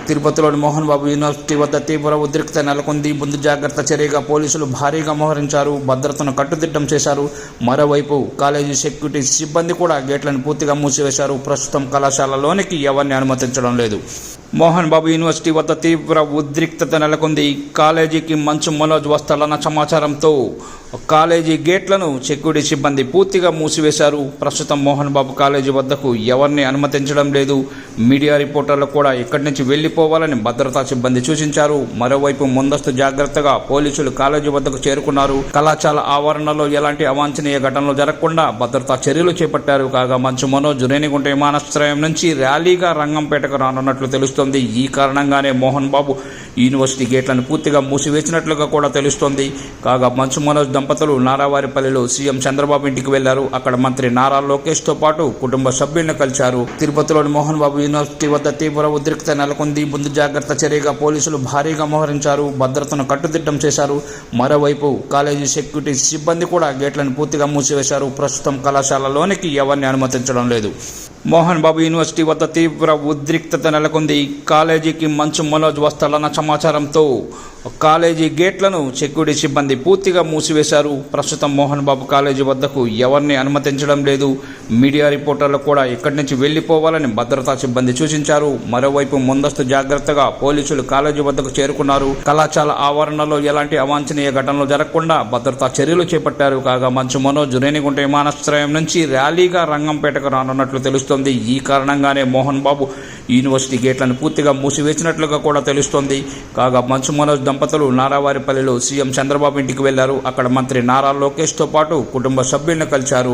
తిరుపతిలోని మోహన్ బాబు యూనివర్సిటీ వద్ద తీవ్ర ఉద్రిక్తత నెలకొంది. ముందు జాగ్రత్త చర్యగా పోలీసులు భారీగా మోహరించారు, భద్రతను కట్టుదిట్టం చేశారు. మరోవైపు కాలేజీ సెక్యూరిటీ సిబ్బంది కూడా గేట్లను పూర్తిగా మూసివేశారు. ప్రస్తుతం కళాశాలలోనికి ఎవరిని అనుమతించడం లేదు. మోహన్ బాబు యూనివర్సిటీ వద్ద తీవ్ర ఉద్రిక్తత నెలకొంది. కాలేజీకి మంచు మనోజ్ వస్తాడన్న సమాచారంతో కాలేజీ గేట్లను సెక్యూరిటీ సిబ్బంది పూర్తిగా మూసివేశారు. ప్రస్తుతం మోహన్ బాబు కాలేజీ వద్దకు ఎవరిని అనుమతించడం లేదు. మీడియా రిపోర్టర్లు కూడా ఇక్కడి నుంచి వెళ్లిపోవాలని భద్రతా సిబ్బంది సూచించారు. మరోవైపు ముందస్తు జాగ్రత్తగా పోలీసులు కాలేజీ వద్దకు చేరుకున్నారు. కళాశాల ఆవరణలో ఎలాంటి అవాంఛనీయ ఘటనలు జరగకుండా భద్రతా చర్యలు చేపట్టారు. కాగా మంచు మనోజ్ రేణిగుంట విమానాశ్రయం నుంచి ర్యాలీగా రంగంపేటకు రానున్నట్లు తెలుస్తోంది. ఈ కారణంగానే మోహన్ బాబు యూనివర్సిటీ గేట్లను పూర్తిగా మూసివేసినట్లుగా కూడా తెలుస్తోంది. కాగా మంచు మనోజ్ దంపతులు నారావారిపల్లిలో సీఎం చంద్రబాబు ఇంటికి వెళ్లారు. అక్కడ మంత్రి నారా లోకేష్ తో పాటు కుటుంబ సభ్యులను కలిశారు. తిరుపతిలోని మోహన్ బాబు యూనివర్సిటీ వద్ద తీవ్ర ఉద్రిక్తత నెలకొంది. ముందు జాగ్రత్త చర్యగా పోలీసులు భారీగా మోహరించారు, భద్రతను కట్టుదిట్టం చేశారు. మరోవైపు కాలేజీ సెక్యూరిటీ సిబ్బంది కూడా గేట్లను పూర్తిగా మూసివేశారు. ప్రస్తుతం కళాశాలలోనికి ఎవరిని అనుమతించడం లేదు. మోహన్ బాబు యూనివర్సిటీ వద్ద తీవ్ర ఉద్రిక్తత నెలకొంది. కాలేజీకి మంచు మనోజ్ వస్తాడన్న సమాచారంతో కాలేజీ గేట్లను సెక్యూరిటీ సిబ్బంది పూర్తిగా మూసివేశారు. ప్రస్తుతం మోహన్ బాబు కాలేజీ వద్దకు ఎవరిని అనుమతించడం లేదు. మీడియా రిపోర్టర్లు కూడా ఇక్కడి నుంచి వెళ్లిపోవాలని భద్రతా సిబ్బంది సూచించారు. మరోవైపు ముందస్తు జాగ్రత్తగా పోలీసులు కాలేజీ వద్దకు చేరుకున్నారు. కళాశాల ఆవరణలో ఎలాంటి అవాంఛనీయ ఘటనలు జరగకుండా భద్రతా చర్యలు చేపట్టారు. కాగా మంచు మనోజ్ రేణిగుంట విమానాశ్రయం నుంచి ర్యాలీగా రంగంపేటకు రానున్నట్లు తెలుస్తోంది. ఈ కారణంగానే మోహన్ బాబు యూనివర్సిటీ గేట్లను పూర్తిగా మూసివేసినట్లుగా కూడా తెలుస్తోంది. కాగా మంచు మనోజ్ దంపతులు నారావారిపల్లిలో సీఎం చంద్రబాబు ఇంటికి వెళ్లారు. అక్కడ మంత్రి నారా లోకేష్ తో పాటు కుటుంబ సభ్యులను కలిశారు.